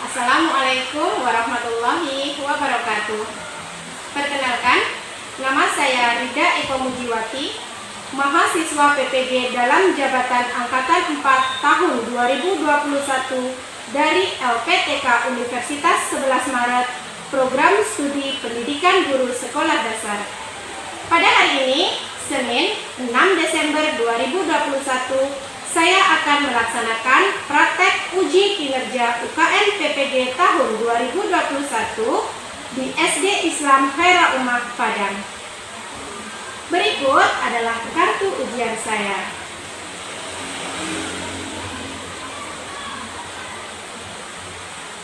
Assalamualaikum warahmatullahi wabarakatuh. Perkenalkan, nama saya Rida Eko Mujiwati, mahasiswa PPG dalam Jabatan Angkatan 4 tahun 2021 dari LPTK Universitas 11 Maret, Program Studi Pendidikan Guru Sekolah Dasar. Pada hari ini, Senin 6 Desember 2021, saya akan melaksanakan praktek uji kinerja UKN PPG tahun 2021 di SD Islam Khaira Ummah Padang. Berikut adalah kartu ujian saya.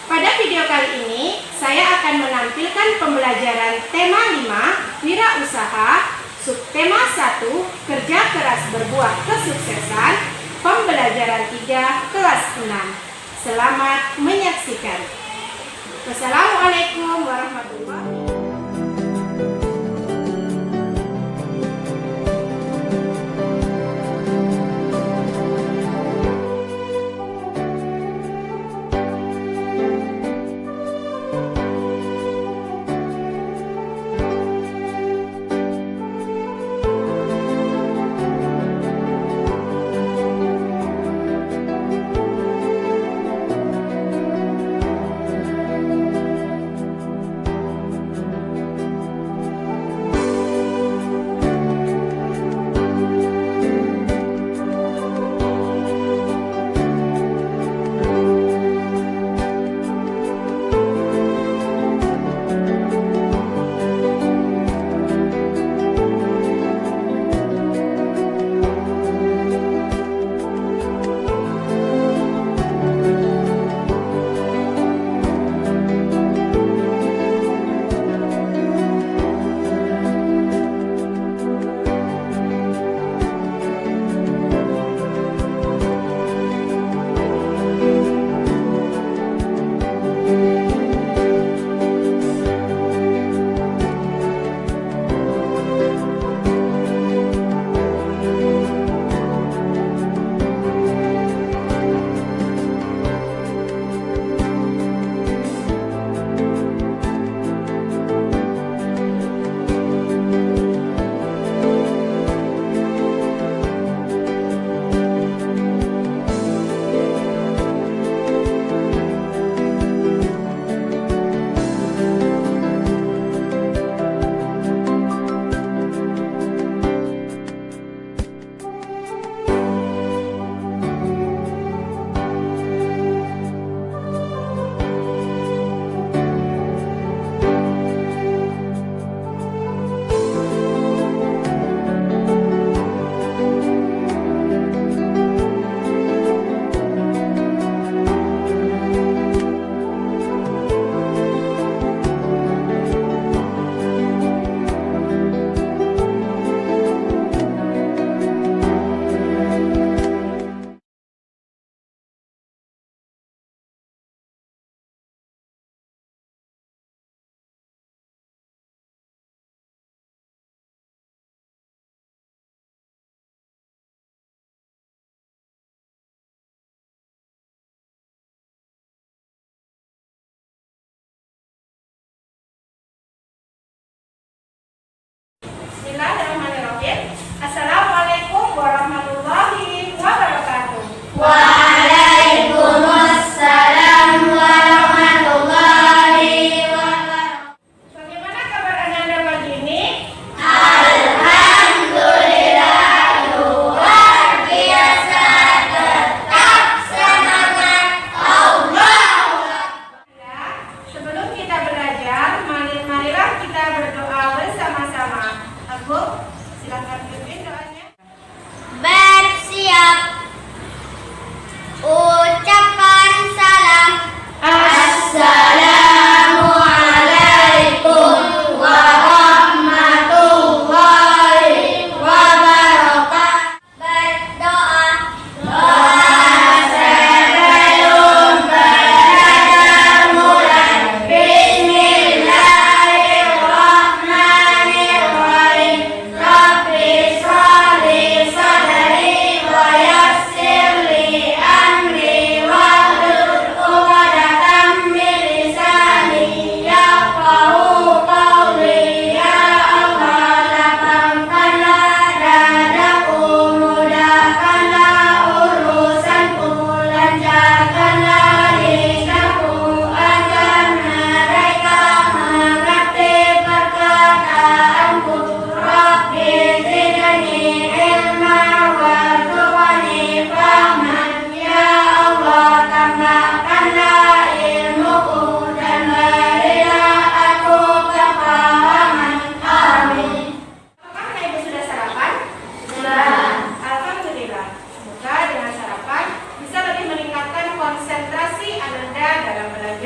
Pada video kali ini, saya akan menampilkan pembelajaran tema 5, wirausaha, subtema 1, kerja keras berbuah kesuksesan, pembelajaran 3, kelas 6. Selamat menyaksikan. Wassalamualaikum warahmatullahi wabarakatuh.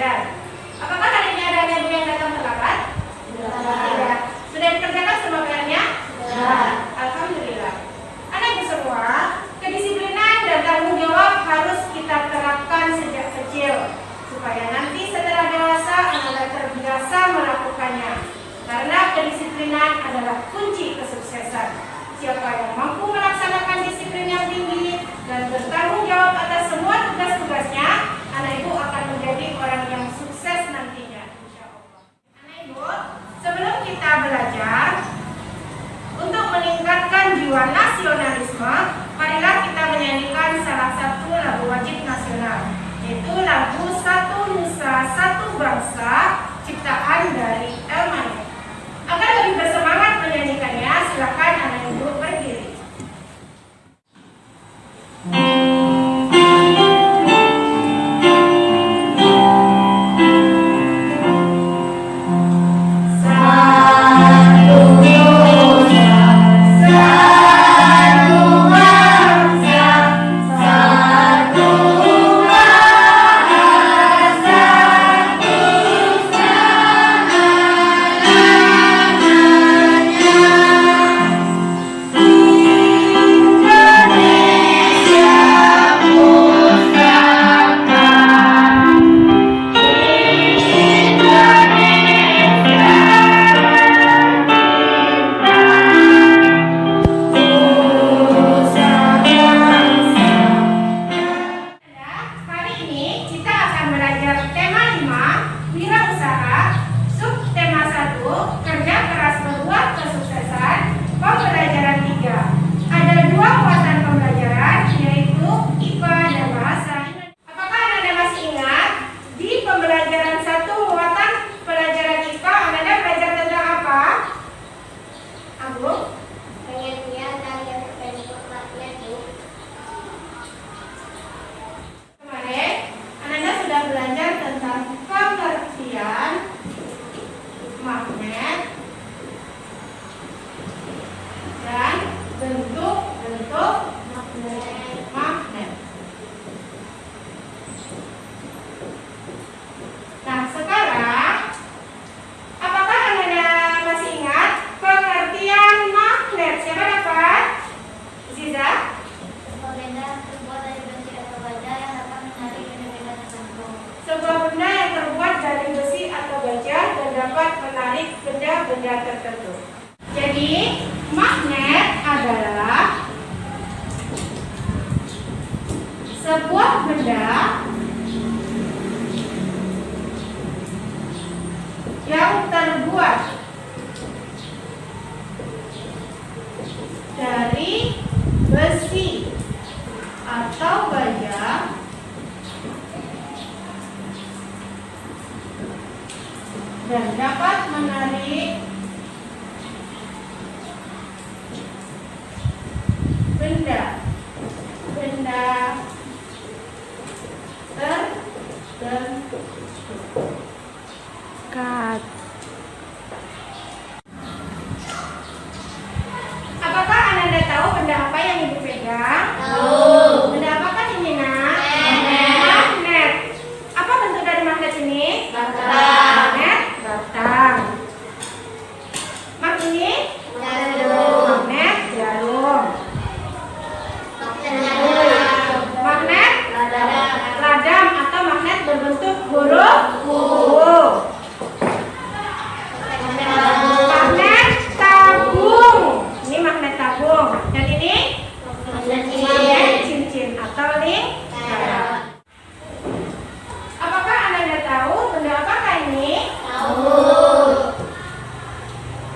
belajar. Apakah hari ini ada ibu yang datang terlambat? Tidak. Sudah dikerjakan semua PR-nya? Sudah. Alhamdulillah. Anak-anak semua, kedisiplinan dan tanggung jawab harus kita terapkan sejak kecil supaya nanti setelah dewasa Anda terbiasa melakukannya. Karena kedisiplinan adalah kunci kesuksesan. Siapa yang mampu melaksanakan disiplin yang tinggi dan bertanggung jawab atas semua tugas-tugasnya, anak ibu akan menjadi orang yang sukses nantinya, insya Allah. Anak ibu, sebelum kita belajar, untuk meningkatkan jiwa nasionalisme, marilah kita menyanyikan salah satu lagu wajib nasional, yaitu lagu Satu Nusa Satu Bangsa, ciptaan dari Elmanet. Agar lebih bersemangat menyanyikannya, silakan anak ibu berdiri. Dapat menarik benda-benda tertentu. Jadi, magnet adalah sebuah benda yang terbuat dari besi atau baja dan dapat menarik benda tertentu. Apakah Anda tahu benda apa yang Ibu pegang? Tahu. Benda apakah ini, Nak? Magnet. Apa bentuk dari magnet ini? Magnet. Batang. Mag ini? Jarum. Magnet jarum. Magnet ladam atau magnet berbentuk huruf U. Magnet tabung. Ini magnet tabung. Dan ini magnet cincin atau lingkaran. Apakah Anda tahu benda apakah ini?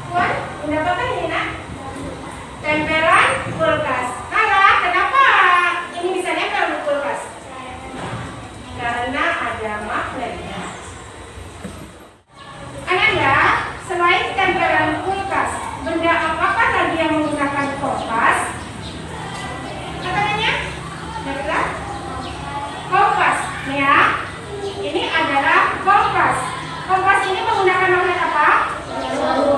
Puan, benda apakah ini, Nak? Tempelan kulkas. Nara, kenapa ini bisa nempel di kulkas? Karena ada magnetnya. Ananda, selain tempelan kulkas, benda apakah lagi yang menggunakan kompas? Apa namanya? Dengar? Kompas, ya. Ini adalah kompas. Kompas ini menggunakan magnet apa?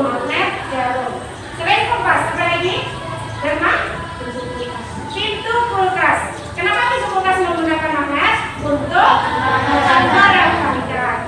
Magnet jarum. Selain kompas, apa lagi? Derma? Pintu kulkas. Kenapa pintu kulkas menggunakan magnet? Untuk barang-barang.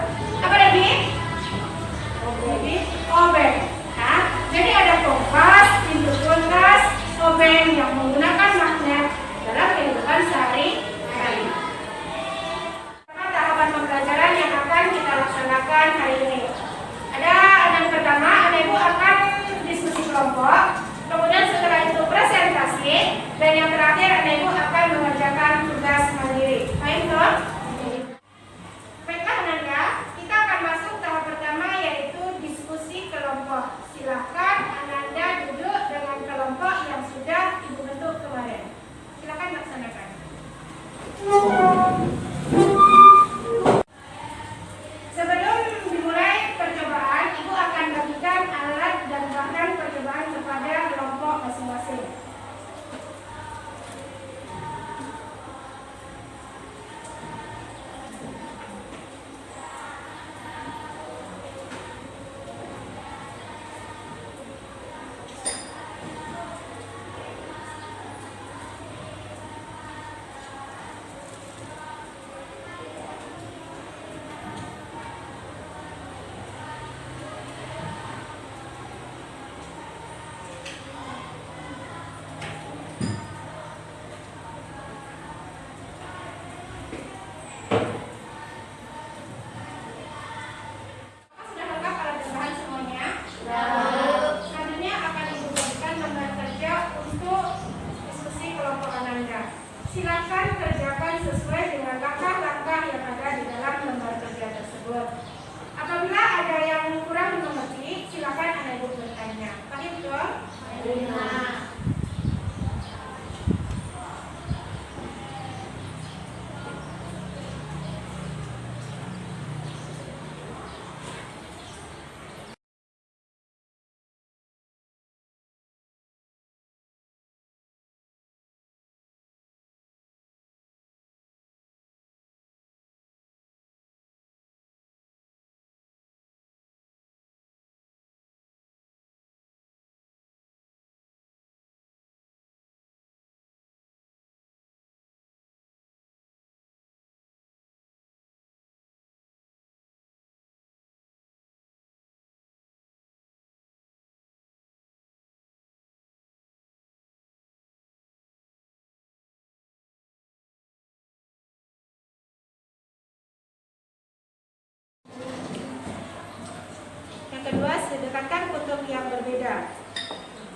luas didekatkan kutub yang berbeda.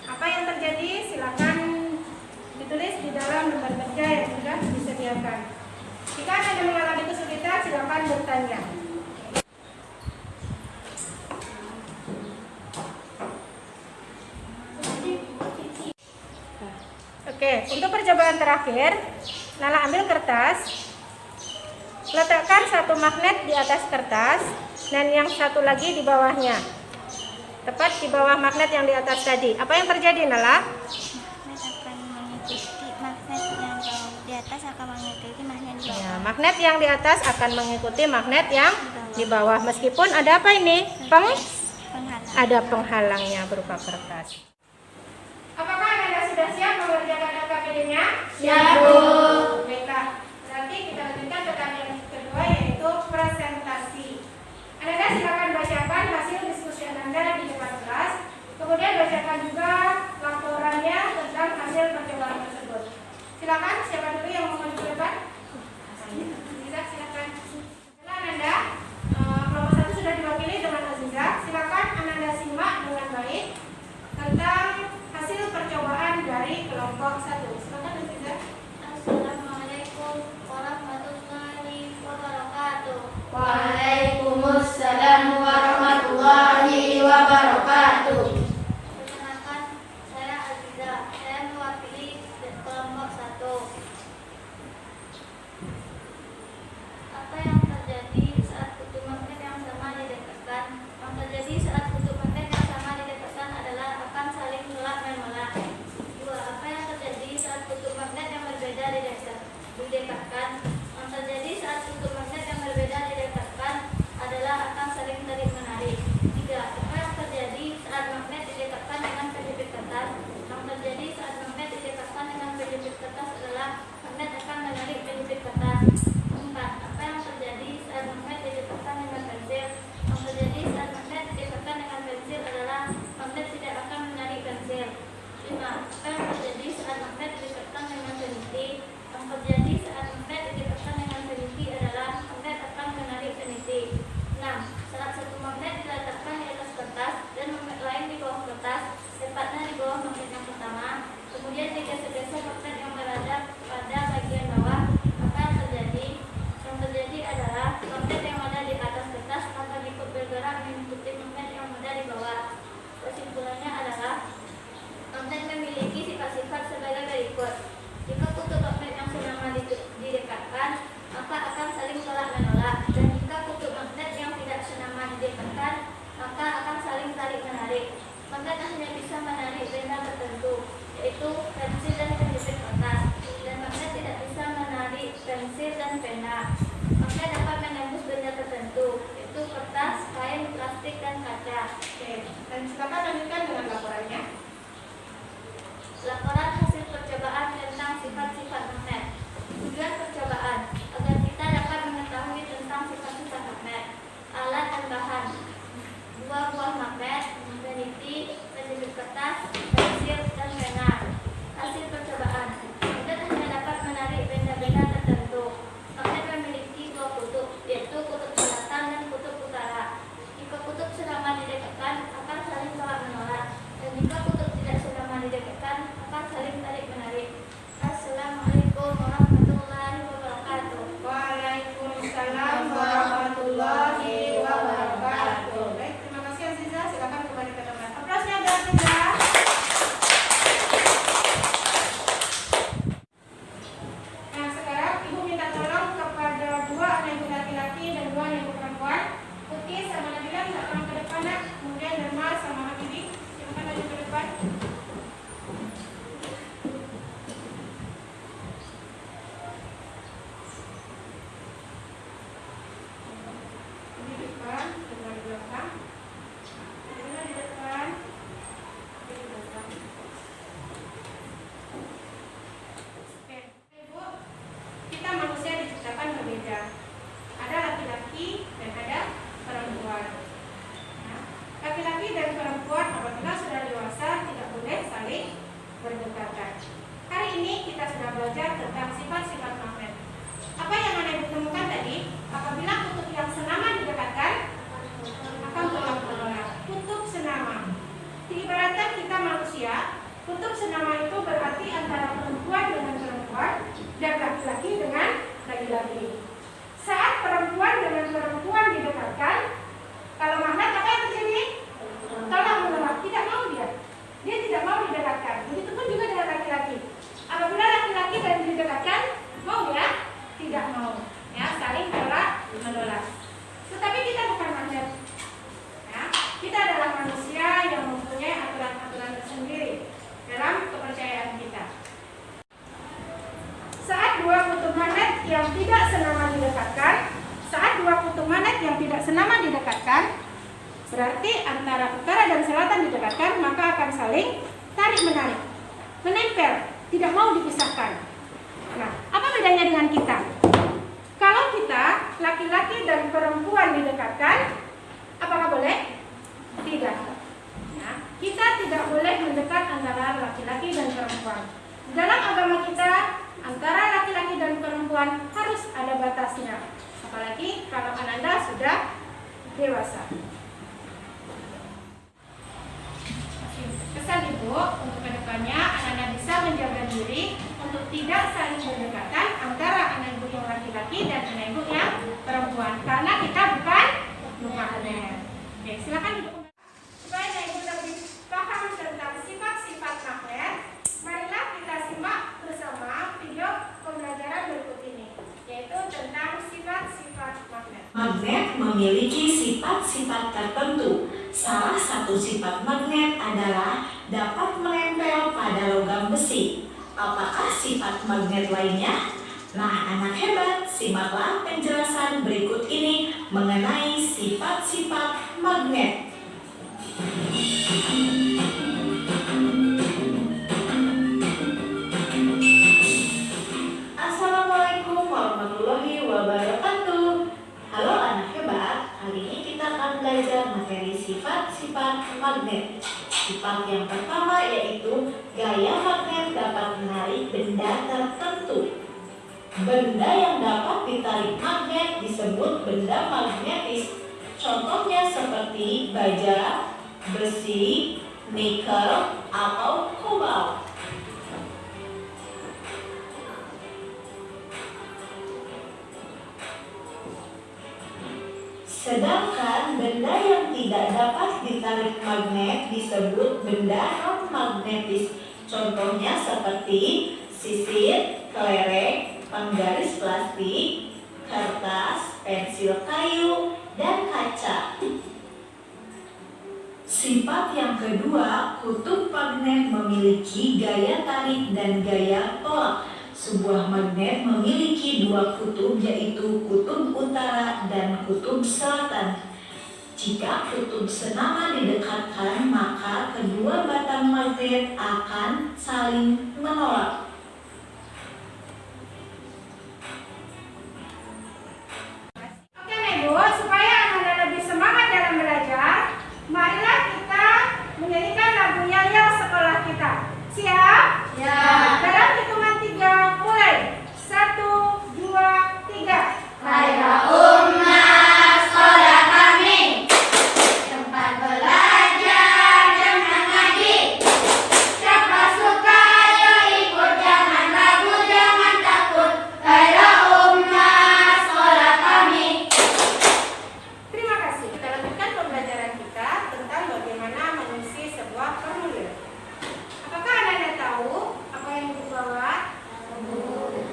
Apa yang terjadi? Silakan ditulis di dalam lembar kerja yang sudah disediakan. Jika Anda mengalami kesulitan, silakan bertanya. Oke, untuk percobaan terakhir, Nala ambil kertas, letakkan satu magnet di atas kertas dan yang satu lagi di bawahnya, tepat di bawah magnet yang di atas tadi. Apa yang terjadi, Nala? Magnet yang di atas akan mengikuti magnet yang Magnet yang di atas akan mengikuti magnet yang di di bawah. bawah. Meskipun ada apa ini? Penghalang. Ada penghalangnya berupa kertas. Apakah Anda sudah siap mengerjakan LKPD-nya? Siap, Bu. Baiklah. Berarti kita lanjutkan ke tahap yang kedua, yaitu presentasi. Anda silakan bacakan hasil diskusi Anda di depan kelas. Kemudian bacakan juga laporannya tentang hasil percobaan tersebut. Silakan, siapa dulu yang mau maju ke depan? Aziza, silakan. Setelah Anda, kelompok 1 sudah diwakili dengan Aziza. Silakan Anda simak dengan baik tentang hasil percobaan dari kelompok 1. Silakan Aziza. Assalamualaikum warahmatullahi wabarakatuh. Waalaikumsalam warahmatullahi wabarakatuh. Perkenalkan, saya Aziza. Saya mewakili kelompok 1. Apa yang terjadi saat kutub magnet yang sama didekatkan? Yang terjadi saat kutub magnet yang sama didekatkan adalah akan saling tolak menolak. 2. Apa yang terjadi saat kutub magnet yang berbeda didekatkan? Yang terjadi saat kutub magnet yang berbeda didekatkan adalah akan saling tarik menarik. 3. Apa yang terjadi saat magnet didekatkan dengan penjepit kertas? Yang terjadi saat magnet didekatkan dengan penjepit kertas adalah magnet akan menarik penjepit kertas. 4. Apa yang terjadi saat magnet didekatkan dengan pensil? Yang terjadi saat magnet didekatkan dengan pensil adalah magnet tidak akan menarik pensil. 5. Apa yang terjadi saat magnet didekatkan dengan peniti? Yang terjadi saat magnet didekatkan dengan peniti adalah magnet akan menarik peniti. 6. Saat satu magnet diletakkan di atas kertas dan magnet lain di bawah kertas, tepatnya di bawah magnet yang pertama, kemudian digeser-geser magnet yang berada pada bagian bawah, apa yang terjadi? Yang terjadi adalah magnet yang ada di atas kertas akan ikut bergerak mengikuti magnet yang ada di bawah. Kesimpulannya adalah magnet memiliki sifat-sifat sebagai berikut. Jika kutub magnet yang senama didekatkan, maka akan saling tolak menolak, dan jika kutub magnet yang tidak senama didekatkan, maka akan saling tarik menarik. Magnet hanya bisa menarik benda tertentu, yaitu pensil dan penjepit kertas, dan magnet tidak bisa menarik pensil dan pena. Magnet dapat menembus benda tertentu, yaitu kertas, kain, plastik, dan kaca. Oke, dan silakan lanjutkan dengan laporannya. Laporan hasil percobaan tentang sifat-sifat magnet. Tujuan percobaan agar kita dapat mengetahui tentang sifat-sifat magnet. Alat dan bahan: 2 buah magnet, peniti, penjepit kertas, pensil, dan pena. Hasil percobaan: magnet hanya dapat menarik benda-benda tertentu. Magnet memiliki 2 kutub, yaitu kutub selatan dan kutub utara. Jika kutub senama didekatkan, akan saling tolak menolak, dan jika kutub tidak senama didekatkan, akan saling tarik menarik. Assalamualaikum warahmatullahi wabarakatuh. Waalaikumsalam warahmatullahi wabarakatuh. Baik, terima kasih Aziza. Silakan kembali ke tempat. Aplausnya ada Aziza. Nah, sekarang Ibu minta tolong kepada 2 anak ibu laki-laki dan 2 anak ibu perempuan. Putih sama Nabila minta tolong ke depan, Nak. Kemudian Dharma sama Habibie, silakan maju ke depan. Di depan, Dharma di belakang. Dharma di depan. Di belakang. Oke, Ibu, kita manusia diciptakan berbeda. Ada laki-laki dan ada perempuan. Nah, laki-laki dan perempuan apabila sudah dewasa tidak tidak senama didekatkan, berarti antara utara dan selatan didekatkan, maka akan saling tarik-menarik, menempel, tidak mau dipisahkan. Nah, apa bedanya dengan kita? Kalau kita, laki-laki dan perempuan didekatkan, apakah boleh? Tidak. Nah, kita tidak boleh mendekat antara laki-laki dan perempuan. Dalam agama kita, antara laki-laki dan perempuan harus ada batasnya. Apalagi kalau Ananda sudah dewasa. Pesan Ibu, untuk kedepannya Ananda bisa menjaga diri untuk tidak saling berdekatan antara anak ibu yang laki-laki dan anak ibu yang perempuan, karena kita bukan magnet. Oke, silakan Ibu. Supaya anak ibu lebih paham tentang sifat-sifat magnet, marilah kita simak bersama video pembelajaran berikut ini, yaitu tentang sifat-sifat magnet. Magnet memiliki sifat-sifat tertentu. Salah satu sifat magnet adalah dapat menempel pada logam besi. Apakah sifat magnet lainnya? Nah, anak hebat, simaklah penjelasan berikut ini mengenai sifat-sifat magnet. Assalamualaikum warahmatullahi wabarakatuh. Halo anak hebat, kali ini kita akan belajar materi sifat-sifat magnet. Sifat yang pertama yaitu gaya magnet dapat menarik benda tertentu. Benda yang dapat ditarik magnet disebut benda magnetis. Contohnya seperti baja, besi, nikel, atau kobalt. Sedangkan benda yang tidak dapat ditarik magnet disebut benda non-magnetis. Contohnya seperti sisir, kelereng, penggaris plastik, kertas, pensil kayu, dan kaca. Sifat yang kedua, kutub magnet memiliki gaya tarik dan gaya tolak. Sebuah magnet memiliki dua kutub, yaitu kutub utara dan kutub selatan. Jika kutub senama didekatkan, maka kedua batang magnet akan saling menolak. Oke Ibu, supaya Anda lebih semangat dalam belajar, marilah kita menyanyikan lagu Yel-Yel sekolah kita. Siap? Ya. Dalam hitungan 3 mulai. 1, 2, 3. Hai umat sekolah kami, tempat belajar jangan ngaji. Siapa suka ayo ikut, jangan ragu, jangan takut. Hai umat sekolah kami. Terima kasih. Kita lanjutkan pembelajaran kita tentang bagaimana mengisi sebuah formulir. Apakah Anda tahu apa yang Ibu bawa?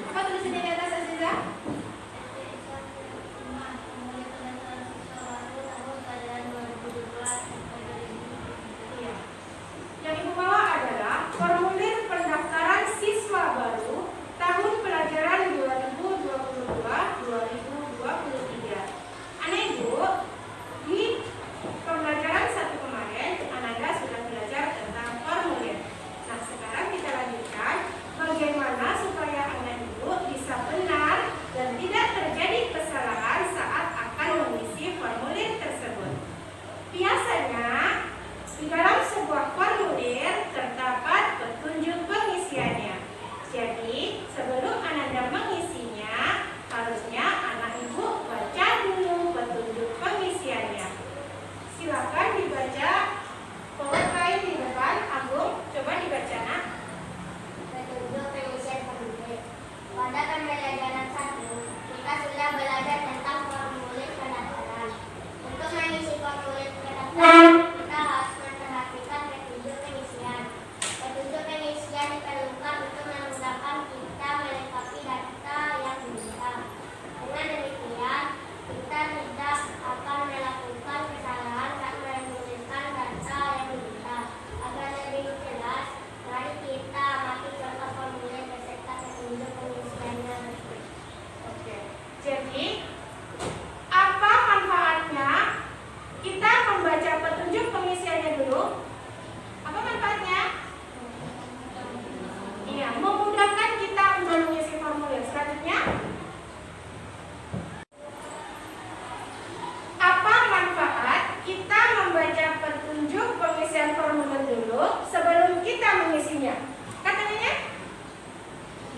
Apa tulisannya di atas Aziza? Iya. Yang Ibu bawa adalah formulir pendaftaran siswa baru tahun pelajaran 2022-2023. Anak Ibu, di pembelajaran 1 kemarin, Ananda sudah belajar tentang formulir. Nah, sekarang kita lanjutkan bagaimana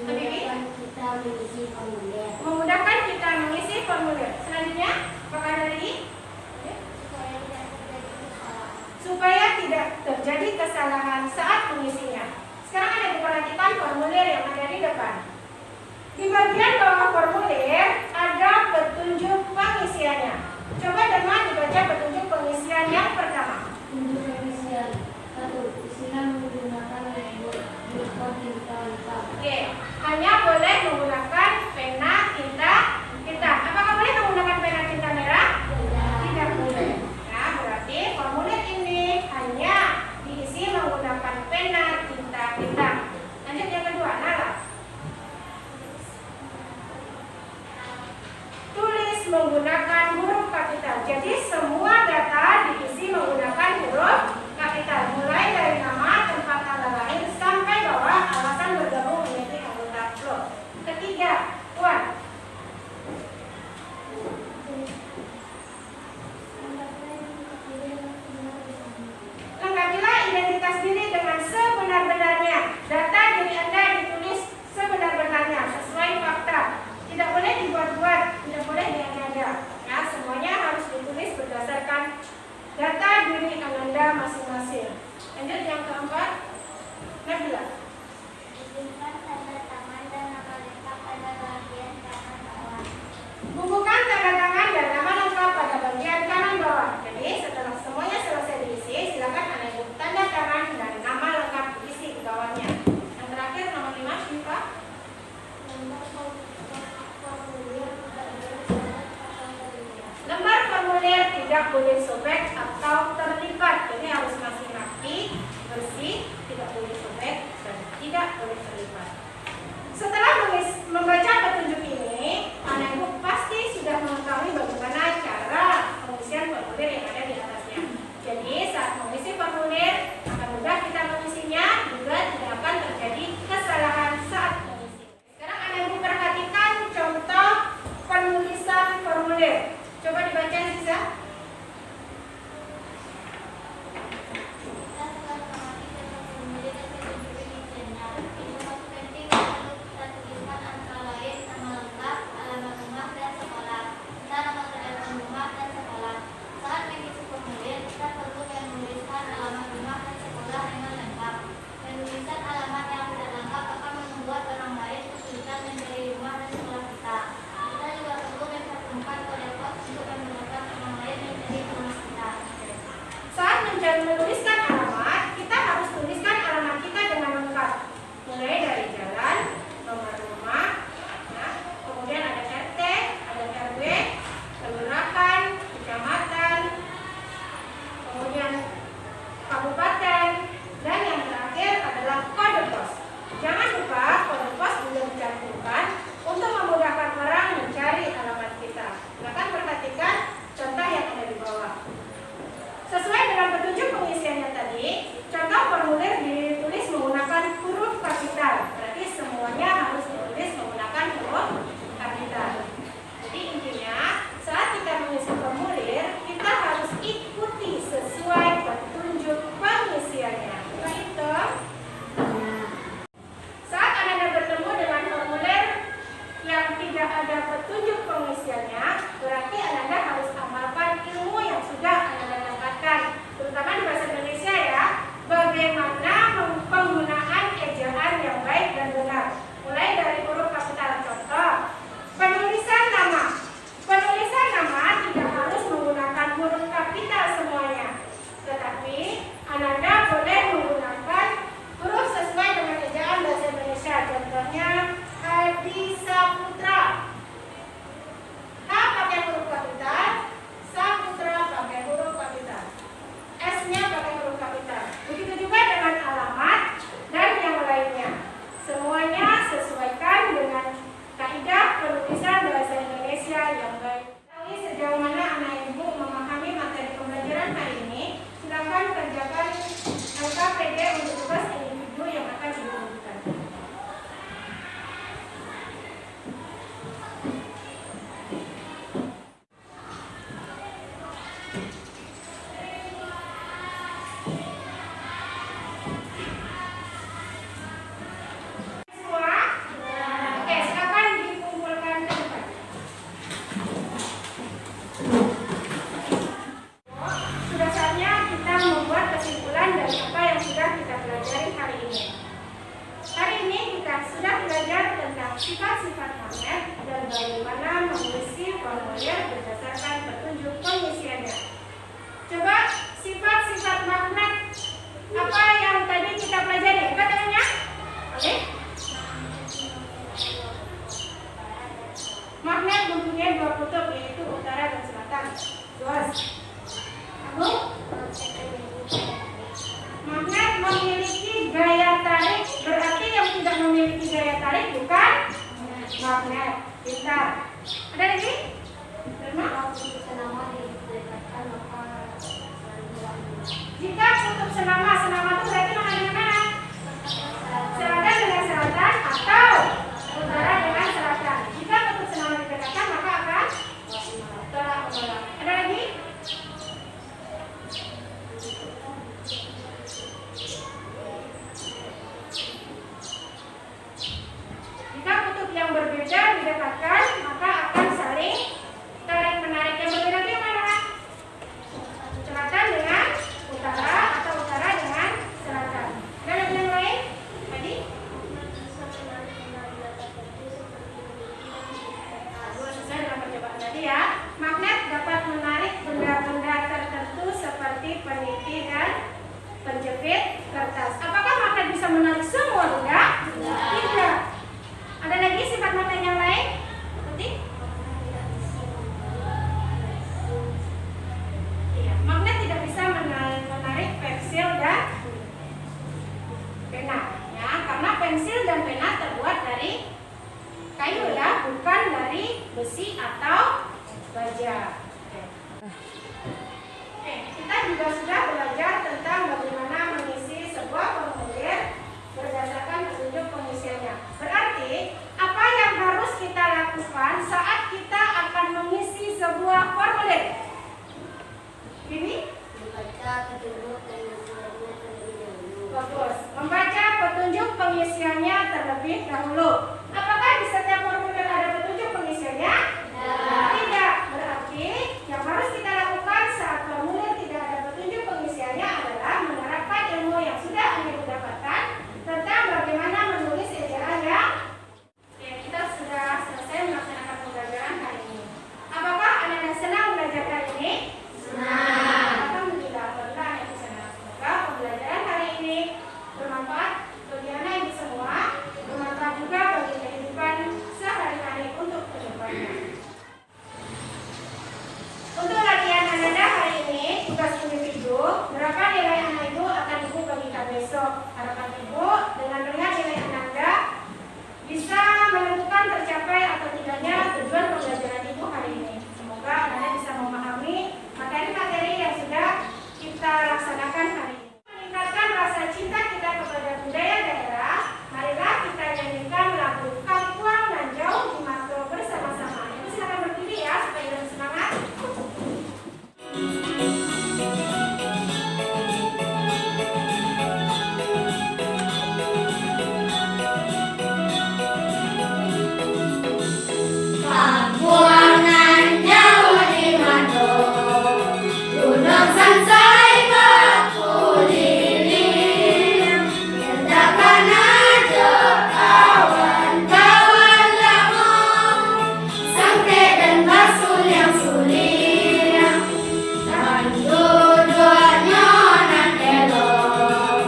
Memudahkan kita mengisi formulir. Memudahkan kita mengisi formulir. Selanjutnya, apakah ada lagi? Supaya tidak terjadi kesalahan saat mengisinya. Sekarang Anda diperhatikan formulir yang ada di depan. Di bagian bawah formulir ada petunjuk pengisiannya. Coba teman dibaca petunjuk pengisian yang pertama. Untuk pengisian 1. Isinya menggunakan tinta lengkap. Oke, hanya boleh menggunakan pena tinta hitam. Apakah boleh menggunakan pena tinta merah? Tidak boleh. Nah, berarti formulir ini hanya diisi menggunakan pena tinta hitam. Lanjut yang kedua, Nala. Tulis menggunakan huruf kapital. Jadi semua data diisi menggunakan huruf kapital, mulai dari nama, tempat tanggal lahir sampai bawah alasan bergabung menjadi anggota klub. Ketiga, Puan. Lengkapilah identitas diri dengan sebenar-benarnya. Data diri Anda ditulis sebenar-benarnya sesuai fakta. Tidak boleh dibuat-buat, tidak boleh diada-ada. Ya, semuanya harus ditulis berdasarkan data diri Anda masing-masing. Lanjut yang keempat, Nabila. Bubuhkan tanda tangan dan nama lengkap pada bagian kanan bawah. Bubuhkan tanda tangan dan nama lengkap pada bagian kanan bawah. Jadi setelah semuanya selesai diisi, silakan Anda bubuh tanda tangan dan nama lengkap diisi di bawahnya. Yang terakhir nomor 5, Syifa. Lembar formulir tidak boleh sobek atau terlipat. Jadi harus masih rapi, bersih, tidak boleh sobek dan tidak boleh terlipat. Setelah membaca petunjuk ini, Anak Ibu pasti sudah mengetahui bagaimana cara pengisian formulir yang ada di atasnya. Jadi saat mengisi formulir akan mudah kita mengisinya, juga tidak akan terjadi kesalahan saat mengisi. Sekarang Anak Ibu perhatikan contoh penulisan formulir. Coba dibaca, Sisa. Kita telah mengamati contoh formulir dan petunjuk pengisiannya. Informasi penting yang perlu kita tuliskan antara lain nama lengkap, alamat rumah dan sekolah, serta nomor telepon rumah dan sekolah. Saat mengisi formulir, kita perlu menuliskan alamat rumah dan sekolah dengan lengkap. Penulisan alamat yang tidak lengkap akan membuat orang lain kesulitan mencari rumah dan sekolah kita. Kita juga perlu mencantumkan kode pos untuk memudahkan orang lain mencari rumah kita. Saat menuliskan alamat, kita harus tuliskan alamat kita dengan lengkap. Mulai dari jalan, nomor rumah, nah, kemudian ada RT, ada RW, kelurahan, kecamatan, kemudian kabupaten, dan yang terakhir adalah kode pos. Jangan lupa kode pos juga dicantumkan untuk memudahkan orang mencari alamat kita. Silakan perhatikan contoh yang ada di bawah. Sesuai dengan petunjuk pengisiannya tadi, contoh formulir ditulis menggunakan huruf kapital. Berarti semuanya harus ditulis menggunakan huruf kapital. Jadi intinya, saat kita mengisi formulir, kita harus ikuti sesuai petunjuk pengisiannya. Itu. Saat Anda bertemu dengan formulir yang tidak ada petunjuk pengisiannya, berarti Anda harus amalkan ilmu yang sudah Anda dapatkan, terutama di bahasa Indonesia ya. Bagaimana penggunaan ejaan yang baik dan benar, mulai dari huruf kapital. Contoh, penulisan nama. Penulisan nama tidak harus menggunakan huruf kapital semuanya, tetapi Anda boleh menggunakan huruf sesuai dengan ejaan bahasa Indonesia. Contohnya Hadi Saputra. H pakai huruf kapital, Saputra pakai huruf kapital, S-nya pakai huruf kapital. Begitu juga dengan alamat dan yang lainnya. Semuanya sesuaikan dengan kaidah penulisan bahasa Indonesia yang baik. Tahu sejauh mana anak ibu memahami materi pembelajaran hari ini? Silakan kerjakan LKPD untuk tugas individu yang akan ditunjukkan. Semua terlebih dahulu. Apakah di setiap formulir ada petunjuk pengisiannya? Tidak. Berarti yang harus kita lakukan saat formulir tidak ada petunjuk pengisiannya adalah menerapkan ilmu yang sudah Anda dapatkan tentang bagaimana menulis ejaan yang kita sudah selesai melaksanakan pembelajaran hari ini. Apakah Anda senang belajar hari ini? Senang. Alhamdulillah, Anda senang. Semoga pembelajaran hari ini bermanfaat bagi Anda ibu semua, bermanfaat juga bagi kehidupan sehari-hari untuk kedepannya. Untuk latihan Anda hari ini, tugas individu, berapa nilai anak ibu akan ibu bagikan besok. Harapan ibu dengan melihat nilai Anda bisa menentukan tercapai atau tidaknya tujuan pembelajaran ibu hari ini. Semoga Anda bisa memahami materi-materi yang sudah kita laksanakan hari ini. Meningkatkan rasa cinta kita kepada budaya daerah, marilah kita nyanyikan lagu Kampung Nan Jauh di Makro bersama-sama. Ibu silakan berdiri ya supaya lebih semangat. Kampung nan jauh di Mando, gunung sansai berkeliling, ledakan aja kawan-kawan lemong, sangke dan basul yang suling, dan dua-duanya nan elok,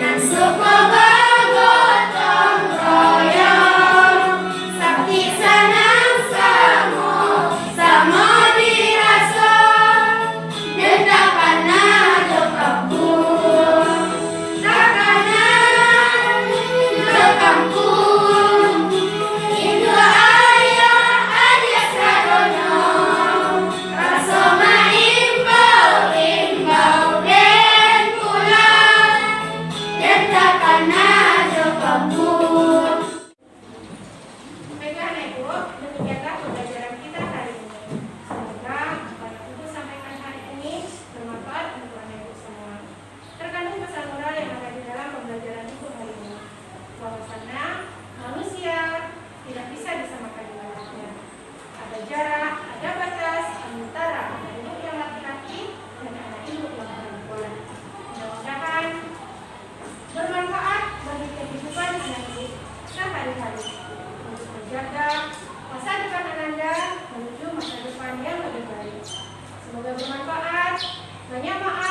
nan suka bergotong royong, sakti sanang sama dirasa, detakan nado kampung, takanan ke kampung, Indo ayah aja sadono, rasa imbau den pulang, detakan nado kampung. Baiklah anak ibu, demikianlah pembelajaran kita hari ini. Semoga apa yang ibu sampaikan hari ini bermanfaat untuk anak ibu semua. Terkandung pesan moral yang ada di dalam pembelajaran ibu hari ini, bahwasannya manusia tidak bisa disamakan dengan anaknya. Ada jarak, ada batas antara anak ibu yang laki-laki dan anak ibu yang perempuan. Mudah-mudahan bermanfaat bagi kehidupan anak ibu sehari-hari untuk menjaga masa depan Anda menuju masa depan yang lebih baik. Semoga bermanfaat. Banyak maaf